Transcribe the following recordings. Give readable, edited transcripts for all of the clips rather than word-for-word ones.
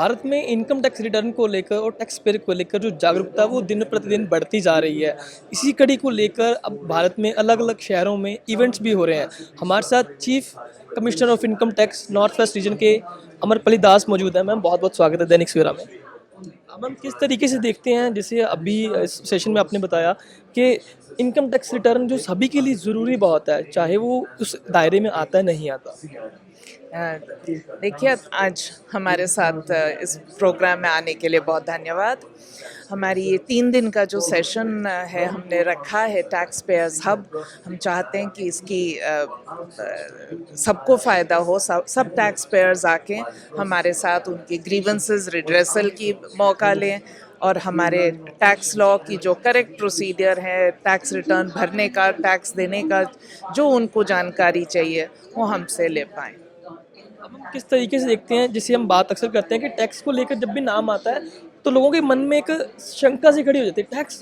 भारत में income tax return को लेकर और टैक्स पेयर को लेकर जो जागरूकता है वो दिन प्रतिदिन बढ़ती जा रही है। इसी कड़ी को लेकर अब भारत में अलग अलग शहरों में इवेंट्स भी हो रहे हैं। हमारे साथ chief commissioner of income tax north west region के अमरपली दास मौजूद हैं। मैम बहुत बहुत स्वागत है दैनिक सवेरा में। अब हम किस तरीके से देखते हैं, जैसे अभी इस सेशन में आपने बताया कि इनकम टैक्स रिटर्न जो सभी के लिए ज़रूरी बहुत है, चाहे वो उस दायरे में आता है नहीं आता। अ, देखिए, आज हमारे साथ इस प्रोग्राम में आने के लिए बहुत धन्यवाद। हमारी ये 3 दिन का जो सेशन है हमने रखा है टैक्स पेयर्स हब। हम चाहते हैं कि इसकी सबको फ़ायदा हो, सब टैक्स पेयर्स आके हमारे साथ उनकी ग्रीवेंसेस रिड्रेसल की मौका लें और हमारे टैक्स लॉ की जो करेक्ट प्रोसीजर है, टैक्स रिटर्न भरने का, टैक्स देने का, जो उनको जानकारी चाहिए वो हमसे ले पाएँ। अब हम किस तरीके से देखते हैं, जैसे हम बात अक्सर करते हैं कि टैक्स को लेकर जब भी नाम आता है तो लोगों के मन में एक शंका सी खड़ी हो जाती है, टैक्स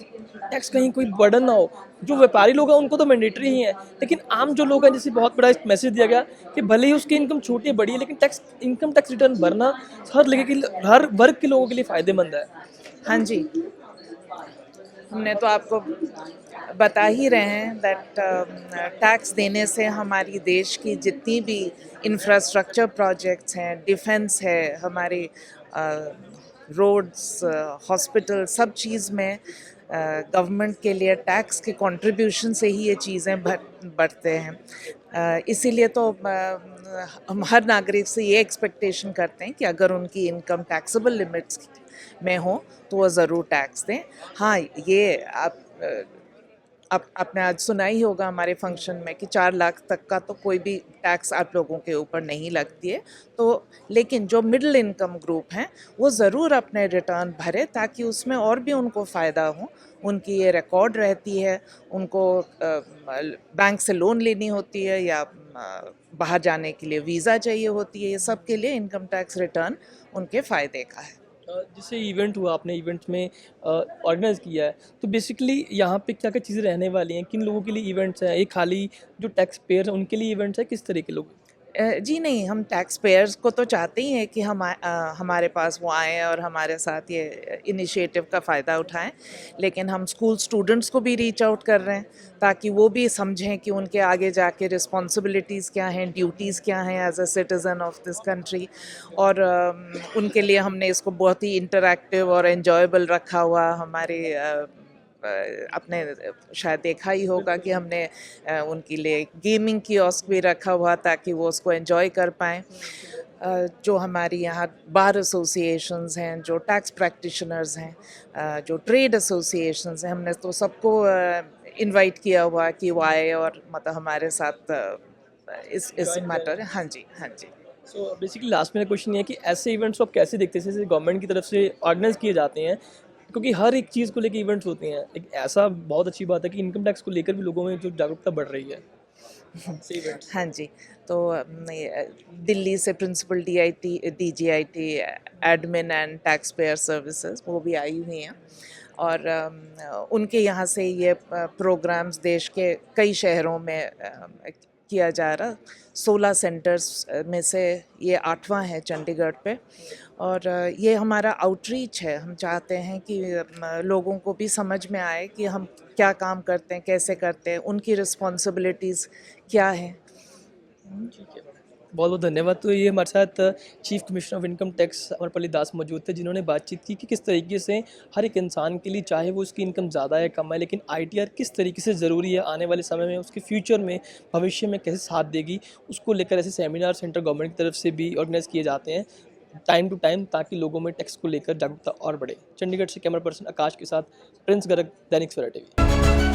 टैक्स कहीं कोई बर्डन ना हो। जो व्यापारी लोग हैं उनको तो मैंडेटरी ही है, लेकिन आम जो लोग हैं, जैसे बहुत बड़ा मैसेज दिया गया कि भले ही उसकी इनकम छोटी है बड़ी है, लेकिन इनकम टैक्स रिटर्न भरना हर वर्ग के लोगों के लिए फ़ायदेमंद है। हाँ जी, हमने तो आपको बता ही रहे हैं दैट टैक्स देने से हमारी देश की जितनी भी इंफ्रास्ट्रक्चर प्रोजेक्ट्स हैं, डिफेंस है, हमारे रोड्स, हॉस्पिटल, सब चीज़ में गवर्नमेंट के लिए टैक्स के कंट्रीब्यूशन से ही ये चीज़ें बढ़ते हैं। इसीलिए तो हम हर नागरिक से ये एक्सपेक्टेशन करते हैं कि अगर उनकी इनकम टैक्सेबल लिमिट्स में हो तो वो ज़रूर टैक्स दें। हाँ, ये आपने आज सुना ही होगा हमारे फंक्शन में कि 4 लाख तक का तो कोई भी टैक्स आप लोगों के ऊपर नहीं लगती है। तो लेकिन जो मिडिल इनकम ग्रुप हैं वो ज़रूर अपने रिटर्न भरें ताकि उसमें और भी उनको फ़ायदा हो। उनकी ये रिकॉर्ड रहती है, उनको बैंक से लोन लेनी होती है या बाहर जाने के लिए वीज़ा चाहिए होती है, ये सब के लिए इनकम टैक्स रिटर्न उनके फ़ायदे का है। जैसे इवेंट हुआ, आपने इवेंट में ऑर्गेनाइज किया है, तो बेसिकली यहाँ पे क्या क्या चीज़ें रहने वाली हैं, किन लोगों के लिए इवेंट्स हैं? ये खाली जो टैक्स पेयर हैं उनके लिए इवेंट्स हैं, किस तरह के लोग? जी नहीं, हम टैक्स पेयर्स को तो चाहते ही हैं कि हमारे पास वो आएँ और हमारे साथ ये इनिशिएटिव का फ़ायदा उठाएँ। लेकिन हम स्कूल स्टूडेंट्स को भी रीच आउट कर रहे हैं ताकि वो भी समझें कि उनके आगे जाके रिस्पॉन्सिबिलिटीज़ क्या हैं, ड्यूटीज़ क्या हैं as a citizen of this country. और उनके लिए हमने इसको बहुत ही इंटरैक्टिव और एन्जॉयबल रखा हुआ। हमारे आपने शायद देखा ही होगा कि हमने उनके लिए गेमिंग कियोस्क भी रखा हुआ ताकि वो उसको एंजॉय कर पाएँ। जो हमारी यहाँ बार एसोसिएशंस हैं, जो टैक्स प्रैक्टिशनर्स हैं, जो ट्रेड एसोसिएशंस हैं, हमने तो सबको इनवाइट किया हुआ कि वो आए और मतलब हमारे साथ इस मैटर। हाँ जी, हाँ जी। सो बेसिकली लास्ट मेरा क्वेश्चन ये है कि ऐसे इवेंट्स को आप कैसे देखते हैं, जैसे गवर्नमेंट की तरफ से ऑर्गेनाइज किए जाते हैं, क्योंकि हर एक चीज़ को लेकर इवेंट्स होते हैं, एक ऐसा बहुत अच्छी बात है कि इनकम टैक्स को लेकर भी लोगों में जो जागरूकता बढ़ रही है, ऐसे इवेंट्स। हाँ जी, तो दिल्ली से principal DGIT admin and tax payer services वो भी आई हुई हैं और उनके यहाँ से ये प्रोग्राम्स देश के कई शहरों में किया जा रहा। 16 सेंटर्स में से ये 8वां है चंडीगढ़ पे। और ये हमारा आउटरीच है। हम चाहते हैं कि लोगों को भी समझ में आए कि हम क्या काम करते हैं, कैसे करते हैं, उनकी रिस्पॉन्सिबिलिटीज़ क्या है। ठीक है, बहुत बहुत धन्यवाद। तो ये हमारे साथ chief commissioner of income tax Amrapali Das मौजूद थे, जिन्होंने बातचीत की कि किस तरीके से हर एक इंसान के लिए, चाहे वो उसकी इनकम ज़्यादा है कम है, लेकिन आईटीआर किस तरीके से ज़रूरी है, आने वाले समय में उसके फ्यूचर में, भविष्य में कैसे साथ देगी, उसको लेकर ऐसे सेमिनार सेंटर गवर्नमेंट की तरफ से भी ऑर्गेनाइज किए जाते हैं टाइम टू टाइम, ताकि लोगों में टैक्स को लेकर जागरूकता और बढ़े। चंडीगढ़ से कैमरा पर्सन आकाश के साथ प्रिंस गर्ग, दैनिक सवेरा टीवी।